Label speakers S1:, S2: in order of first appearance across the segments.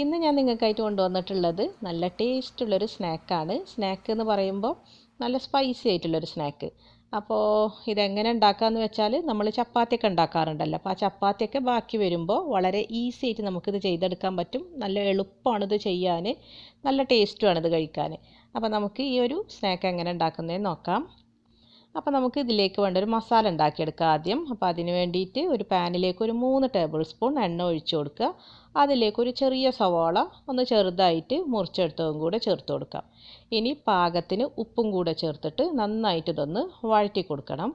S1: ഇന്ന് ഞാൻ നിങ്ങൾക്കായിട്ട് കൊണ്ടുവന്നിട്ടുള്ളത് നല്ല ടേസ്റ്റുള്ളൊരു സ്നാക്കാണ്. സ്നാക്ക് എന്ന് പറയുമ്പോൾ നല്ല സ്പൈസി ആയിട്ടുള്ളൊരു സ്നാക്ക്. അപ്പോൾ ഇതെങ്ങനെ ഉണ്ടാക്കാമെന്ന് വെച്ചാൽ നമ്മൾ ചപ്പാത്തിയൊക്കെ ഉണ്ടാക്കാറുണ്ടല്ലോ. അപ്പോൾ ആ ചപ്പാത്തിയൊക്കെ ബാക്കി വരുമ്പോൾ വളരെ ഈസി ആയിട്ട് നമുക്കിത് ചെയ്തെടുക്കാൻ പറ്റും. നല്ല എളുപ്പമാണിത് ചെയ്യാൻ, നല്ല ടേസ്റ്റുമാണിത് കഴിക്കാൻ. അപ്പോൾ നമുക്ക് ഈ ഒരു സ്നാക്ക് എങ്ങനെ ഉണ്ടാക്കുന്നതെന്ന് നോക്കാം. അപ്പോൾ നമുക്ക് ഇതിലേക്ക് വേണ്ട ഒരു മസാല ഉണ്ടാക്കിയെടുക്കാം ആദ്യം. അപ്പോൾ അതിന് വേണ്ടിയിട്ട് ഒരു പാനിലേക്ക് ഒരു 3 ടേബിൾ സ്പൂൺ എണ്ണ ഒഴിച്ചു കൊടുക്കുക. അതിലേക്ക് ഒരു ചെറിയ സവാള ഒന്ന് ചെറുതായിട്ട് മുറിച്ചെടുത്തതും കൂടെ ചേർത്ത് കൊടുക്കാം. ഇനി പാകത്തിന് ഉപ്പും കൂടെ ചേർത്തിട്ട് നന്നായിട്ട് ഇതൊന്ന് വഴറ്റി കൊടുക്കണം.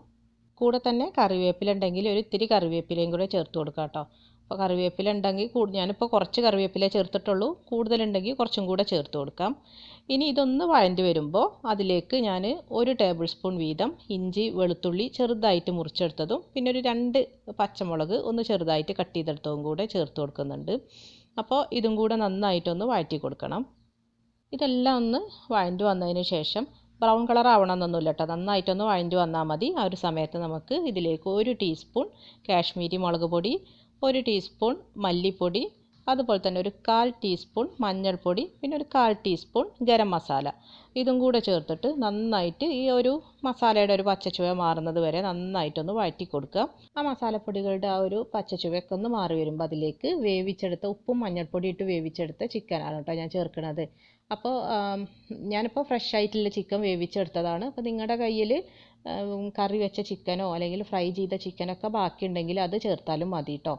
S1: കൂടെ തന്നെ കറിവേപ്പില ഉണ്ടെങ്കിൽ ഒരു ഇത്തിരി കറിവേപ്പിലയും കൂടെ ചേർത്ത് കൊടുക്കാം കേട്ടോ. അപ്പോൾ കറിവേപ്പില ഉണ്ടെങ്കിൽ ഞാനിപ്പോൾ കുറച്ച് കറിവേപ്പില ചേർത്തിട്ടുള്ളൂ, കൂടുതലുണ്ടെങ്കിൽ കുറച്ചും കൂടെ ചേർത്ത് കൊടുക്കാം. ഇനി ഇതൊന്ന് വഴണ്ടി വരുമ്പോൾ അതിലേക്ക് ഞാൻ 1 ടേബിൾ സ്പൂൺ വീതം ഇഞ്ചി വെളുത്തുള്ളി ചെറുതായിട്ട് മുറിച്ചെടുത്തതും പിന്നെ ഒരു 2 പച്ചമുളക് ഒന്ന് ചെറുതായിട്ട് കട്ട് ചെയ്തെടുത്തതും കൂടെ ചേർത്ത് കൊടുക്കുന്നുണ്ട്. അപ്പോൾ ഇതും കൂടെ നന്നായിട്ടൊന്ന് വഴറ്റി കൊടുക്കണം. ഇതെല്ലാം ഒന്ന് വഴണ്ടി വന്നതിന് ശേഷം ബ്രൗൺ കളർ ആവണമെന്നൊന്നുമില്ല കേട്ടോ, നന്നായിട്ടൊന്ന് വഴണ്ടി വന്നാൽ മതി. ആ ഒരു സമയത്ത് നമുക്ക് ഇതിലേക്ക് 1 ടീസ്പൂൺ കാശ്മീരി മുളക് പൊടി, 1 ടീസ്പൂൺ മല്ലിപ്പൊടി, അതുപോലെ തന്നെ ഒരു 1/4 ടീസ്പൂൺ മഞ്ഞൾപ്പൊടി, പിന്നെ ഒരു 1/4 ടീസ്പൂൺ ഗരം മസാല ഇതും കൂടെ ചേർത്തിട്ട് നന്നായിട്ട് ഈ ഒരു മസാലയുടെ ഒരു പച്ചച്ചുവ മാറുന്നത് വരെ നന്നായിട്ടൊന്ന് വഴറ്റി കൊടുക്കുക. ആ മസാലപ്പൊടികളുടെ ആ ഒരു പച്ചച്ചുവയൊക്കെ ഒന്ന് മാറി വരുമ്പോൾ അതിലേക്ക് വേവിച്ചെടുത്ത ഉപ്പും മഞ്ഞൾപ്പൊടി ഇട്ട് വേവിച്ചെടുത്ത ചിക്കനാണ് കേട്ടോ ഞാൻ ചേർക്കുന്നത്. അപ്പോൾ ഞാനിപ്പോൾ ഫ്രഷ് ആയിട്ടുള്ള ചിക്കൻ വേവിച്ചെടുത്തതാണ്. അപ്പോൾ നിങ്ങളുടെ കയ്യിൽ കറി വെച്ച ചിക്കനോ അല്ലെങ്കിൽ ഫ്രൈ ചെയ്ത ചിക്കനൊക്കെ ബാക്കിയുണ്ടെങ്കിൽ അത് ചേർത്താലും മതി കേട്ടോ.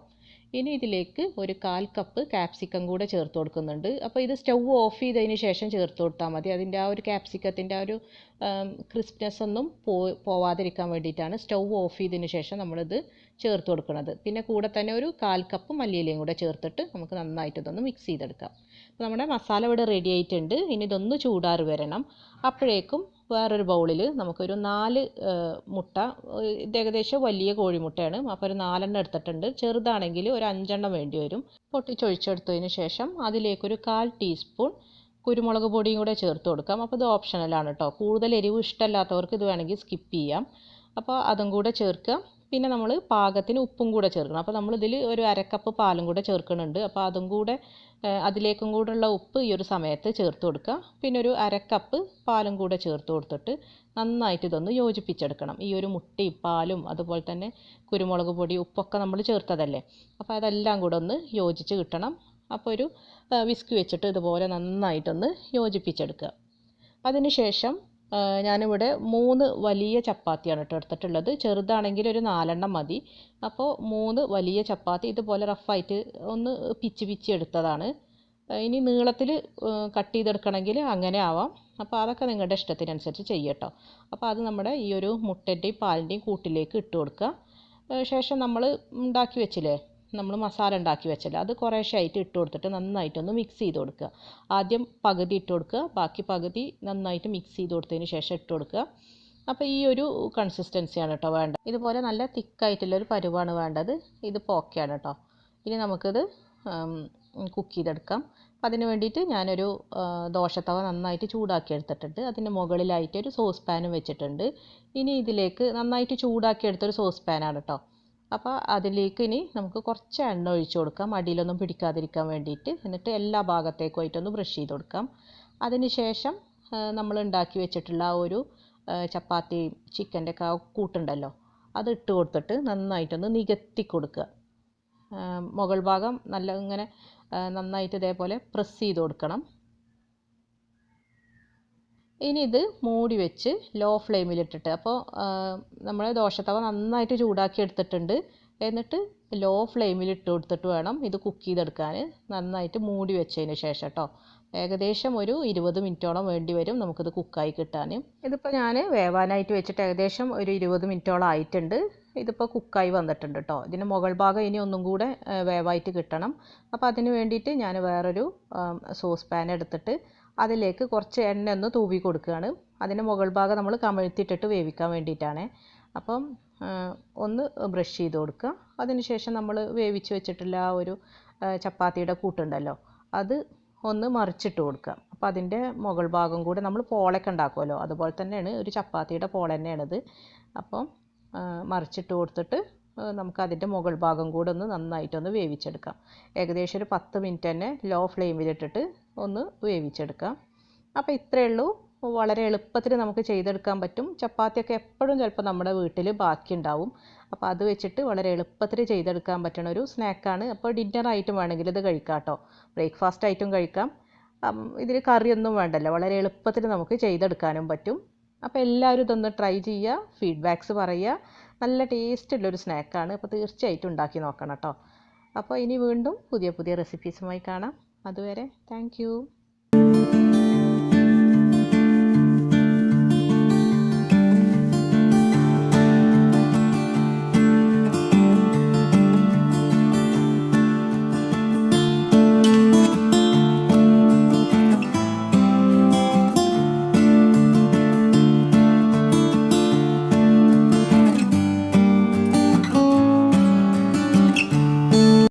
S1: ഇനി ഇതിലേക്ക് ഒരു 1/4 കപ്പ് ക്യാപ്സിക്കം കൂടെ ചേർത്ത് കൊടുക്കുന്നുണ്ട്. അപ്പോൾ ഇത് സ്റ്റൗ ഓഫ് ചെയ്തതിന് ശേഷം ചേർത്ത് കൊടുത്താൽ മതി. അതിൻ്റെ ആ ഒരു ക്യാപ്സിക്കത്തിൻ്റെ ആ ഒരു ക്രിസ്പ്നെസ് ഒന്നും പോവാതിരിക്കാൻ വേണ്ടിയിട്ടാണ് സ്റ്റൗ ഓഫ് ചെയ്തതിന് ശേഷം നമ്മളിത് ചേർത്ത് കൊടുക്കുന്നത്. പിന്നെ കൂടെ തന്നെ ഒരു 1/4 കപ്പ് മല്ലിയിലയും കൂടെ ചേർത്തിട്ട് നമുക്ക് നന്നായിട്ട് ഇതൊന്ന് മിക്സ് ചെയ്തെടുക്കാം. അപ്പോൾ നമ്മുടെ മസാല ഇവിടെ റെഡി ആയിട്ടുണ്ട്. ഇനി ഇതൊന്ന് ചൂടാറി വരണം. അപ്പോഴേക്കും വേറൊരു ബൗളിൽ നമുക്കൊരു 4 മുട്ട, ഇത് ഏകദേശം വലിയ കോഴിമുട്ടയാണ്, അപ്പോൾ ഒരു 4 എടുത്തിട്ടുണ്ട്. ചെറുതാണെങ്കിൽ ഒരു 5 വേണ്ടി വരും. പൊട്ടിച്ചൊഴിച്ചെടുത്തതിന് ശേഷം അതിലേക്കൊരു 1/4 ടീസ്പൂൺ കുരുമുളക് പൊടിയും കൂടെ ചേർത്ത് കൊടുക്കാം. അപ്പോൾ ഇത് ഓപ്ഷണലാണ് കേട്ടോ, കൂടുതൽ എരിവ് ഇഷ്ടമല്ലാത്തവർക്ക് ഇത് വേണമെങ്കിൽ സ്കിപ്പ് ചെയ്യാം. അപ്പോൾ അതും കൂടെ ചേർക്കുക. പിന്നെ നമ്മൾ പാകത്തിന് ഉപ്പും കൂടെ ചേർക്കണം. അപ്പോൾ നമ്മളിതിൽ ഒരു 1/2 കപ്പ് പാലും കൂടെ ചേർക്കുന്നുണ്ട്. അപ്പോൾ അതും കൂടെ അതിലേക്കും കൂടെയുള്ള ഉപ്പ് ഈ ഒരു സമയത്ത് ചേർത്ത് കൊടുക്കുക. പിന്നെ ഒരു 1/2 കപ്പ് പാലും കൂടെ ചേർത്ത് കൊടുത്തിട്ട് നന്നായിട്ട് ഇതൊന്ന് യോജിപ്പിച്ചെടുക്കണം. ഈ ഒരു മുട്ടയും പാലും അതുപോലെ തന്നെ കുരുമുളക് പൊടി ഉപ്പൊക്കെ നമ്മൾ ചേർത്തതല്ലേ, അപ്പോൾ അതെല്ലാം കൂടെ ഒന്ന് യോജിച്ച് കിട്ടണം. അപ്പോൾ ഒരു വിസ്ക് വെച്ചിട്ട് ഇതുപോലെ നന്നായിട്ടൊന്ന് യോജിപ്പിച്ചെടുക്കുക. അതിന് ശേഷം ഞാനിവിടെ 3 വലിയ ചപ്പാത്തിയാണ് കേട്ടോ എടുത്തിട്ടുള്ളത്. ചെറുതാണെങ്കിൽ ഒരു 4 മതി. അപ്പോൾ 3 വലിയ ചപ്പാത്തി ഇതുപോലെ റഫായിട്ട് ഒന്ന് പിച്ചി എടുത്തതാണ്. ഇനി നീളത്തിൽ കട്ട് ചെയ്തെടുക്കണമെങ്കിൽ അങ്ങനെ ആവാം. അപ്പോൾ അതൊക്കെ നിങ്ങളുടെ ഇഷ്ടത്തിനനുസരിച്ച് ചെയ്യട്ടോ. അപ്പോൾ അത് നമ്മുടെ ഈ ഒരു മുട്ടൻ്റെയും പാലിൻ്റെയും കൂട്ടിലേക്ക് ഇട്ട് കൊടുക്കുക. ശേഷം നമ്മൾ ഉണ്ടാക്കി വെച്ചില്ലേ, നമ്മൾ മസാല ഉണ്ടാക്കി വെച്ചല്ലോ, അത് കുറേശ്ശായിട്ട് ഇട്ട് കൊടുത്തിട്ട് നന്നായിട്ടൊന്ന് മിക്സ് ചെയ്ത് കൊടുക്കുക. ആദ്യം പകുതി ഇട്ട് കൊടുക്കുക, ബാക്കി പകുതി നന്നായിട്ട് മിക്സ് ചെയ്ത് കൊടുത്തതിന് ശേഷം ഇട്ട് കൊടുക്കുക. അപ്പോൾ ഈ ഒരു കൺസിസ്റ്റൻസിയാണ് കേട്ടോ വേണ്ടത്. ഇതുപോലെ നല്ല തിക്കായിട്ടുള്ളൊരു പരുവാണ് വേണ്ടത്. ഇതിപ്പോൾ ഓക്കെയാണ് കേട്ടോ. ഇനി നമുക്കിത് കുക്ക് ചെയ്തെടുക്കാം. അപ്പോൾ അതിന് വേണ്ടിയിട്ട് ഞാനൊരു ദോശത്തവ നന്നായിട്ട് ചൂടാക്കി എടുത്തിട്ടുണ്ട്. അതിൻ്റെ മുകളിലായിട്ട് ഒരു സോസ് പാനും വെച്ചിട്ടുണ്ട്. ഇനി ഇതിലേക്ക് നന്നായിട്ട് ചൂടാക്കി എടുത്തൊരു സോസ് പാനാണ് കേട്ടോ. അപ്പോൾ അതിലേക്ക് ഇനി നമുക്ക് കുറച്ച് എണ്ണ ഒഴിച്ച് കൊടുക്കാം, അടിയിലൊന്നും പിടിക്കാതിരിക്കാൻ വേണ്ടിയിട്ട്. എന്നിട്ട് എല്ലാ ഭാഗത്തേക്കുമായിട്ടൊന്ന് ബ്രഷ് ചെയ്ത് കൊടുക്കാം. അതിന് ശേഷം നമ്മൾ ഉണ്ടാക്കി വെച്ചിട്ടുള്ള ആ ഒരു ചപ്പാത്തി ചിക്കൻ്റെ ഒക്കെ കൂട്ടുണ്ടല്ലോ, അത് ഇട്ട് കൊടുത്തിട്ട് നന്നായിട്ടൊന്ന് നികത്തി കൊടുക്കുക. മുകൾ ഭാഗം നല്ല ഇങ്ങനെ നന്നായിട്ട് ഇതേപോലെ പ്രസ് ചെയ്ത് കൊടുക്കണം. ഇനി ഇത് മൂടി വെച്ച് ലോ ഫ്ലെയിമിലിട്ടിട്ട്, അപ്പോൾ നമ്മൾ ദോശത്തവ നന്നായിട്ട് ചൂടാക്കി എടുത്തിട്ടുണ്ട്. എന്നിട്ട് ലോ ഫ്ലെയിമിൽ ഇട്ട് കൊടുത്തിട്ട് വേണം ഇത് കുക്ക് ചെയ്തെടുക്കാൻ. നന്നായിട്ട് മൂടി വെച്ചതിന് ശേഷം കേട്ടോ. ഏകദേശം ഒരു 20 മിനിറ്റോളം വേണ്ടി വരും നമുക്കിത് കുക്കായി കിട്ടാൻ. ഇതിപ്പോൾ ഞാൻ വേവാനായിട്ട് വെച്ചിട്ട് ഏകദേശം ഒരു 20 മിനിറ്റോളം ആയിട്ടുണ്ട്. ഇതിപ്പോൾ കുക്കായി വന്നിട്ടുണ്ട് കേട്ടോ. ഇതിൻ്റെ മുകൾ ഭാഗം ഇനി ഒന്നും കൂടെ വേവായിട്ട് കിട്ടണം. അപ്പോൾ അതിന് വേണ്ടിയിട്ട് ഞാൻ വേറൊരു സോസ് പാൻ എടുത്തിട്ട് അതിലേക്ക് കുറച്ച് എണ്ണ ഒന്ന് തൂവി കൊടുക്കുകയാണ്. അതിൻ്റെ മുകൾ ഭാഗം നമ്മൾ കമഴ്ത്തിയിട്ടിട്ട് വേവിക്കാൻ വേണ്ടിയിട്ടാണ്. അപ്പം ഒന്ന് ബ്രഷ് ചെയ്ത് കൊടുക്കുക. അതിന് ശേഷം നമ്മൾ വേവിച്ച് വെച്ചിട്ടുള്ള ആ ഒരു ചപ്പാത്തിയുടെ കൂട്ടുണ്ടല്ലോ, അത് ഒന്ന് മറിച്ചിട്ട് കൊടുക്കുക. അപ്പോൾ അതിൻ്റെ മുകൾ ഭാഗം കൂടെ നമ്മൾ പോളയൊക്കെ ഉണ്ടാക്കുമല്ലോ, അതുപോലെ തന്നെയാണ് ഒരു ചപ്പാത്തിയുടെ പോള തന്നെയാണിത്. അപ്പം മറിച്ചിട്ട് കൊടുത്തിട്ട് നമുക്കതിൻ്റെ മുകൾ ഭാഗം കൂടെ ഒന്ന് നന്നായിട്ടൊന്ന് വേവിച്ചെടുക്കാം. ഏകദേശം ഒരു 10 മിനിറ്റ് തന്നെ ലോ ഫ്ലെയിമിലിട്ടിട്ട് ഒന്ന് വേവിച്ചെടുക്കാം. അപ്പോൾ ഇത്രയേ ഉള്ളൂ. വളരെ എളുപ്പത്തിൽ നമുക്ക് ചെയ്തെടുക്കാൻ പറ്റും. ചപ്പാത്തിയൊക്കെ എപ്പോഴും ചിലപ്പോൾ നമ്മുടെ വീട്ടിൽ ബാക്കി ഉണ്ടാവും. അപ്പോൾ അത് വെച്ചിട്ട് വളരെ എളുപ്പത്തിൽ ചെയ്തെടുക്കാൻ പറ്റുന്ന ഒരു സ്നാക്കാണ്. അപ്പോൾ ഡിന്നറായിട്ടും വേണമെങ്കിൽ ഇത് കഴിക്കാം കേട്ടോ. ബ്രേക്ക്ഫാസ്റ്റ് ആയിട്ടും കഴിക്കാം. ഇതിൽ കറിയൊന്നും വേണ്ടല്ലോ, വളരെ എളുപ്പത്തിൽ നമുക്ക് ചെയ്തെടുക്കാനും പറ്റും. അപ്പോൾ എല്ലാവരും ഇതൊന്ന് ട്രൈ ചെയ്യുക, ഫീഡ്ബാക്ക്സ് പറയുക. നല്ല ടേസ്റ്റുള്ളൊരു സ്നാക്കാണ്. അപ്പോൾ തീർച്ചയായിട്ടും ഉണ്ടാക്കി നോക്കണം കേട്ടോ. അപ്പോൾ ഇനി വീണ്ടും പുതിയ പുതിയ റെസിപ്പീസുമായി കാണാം. അതുവരെ താങ്ക് യു.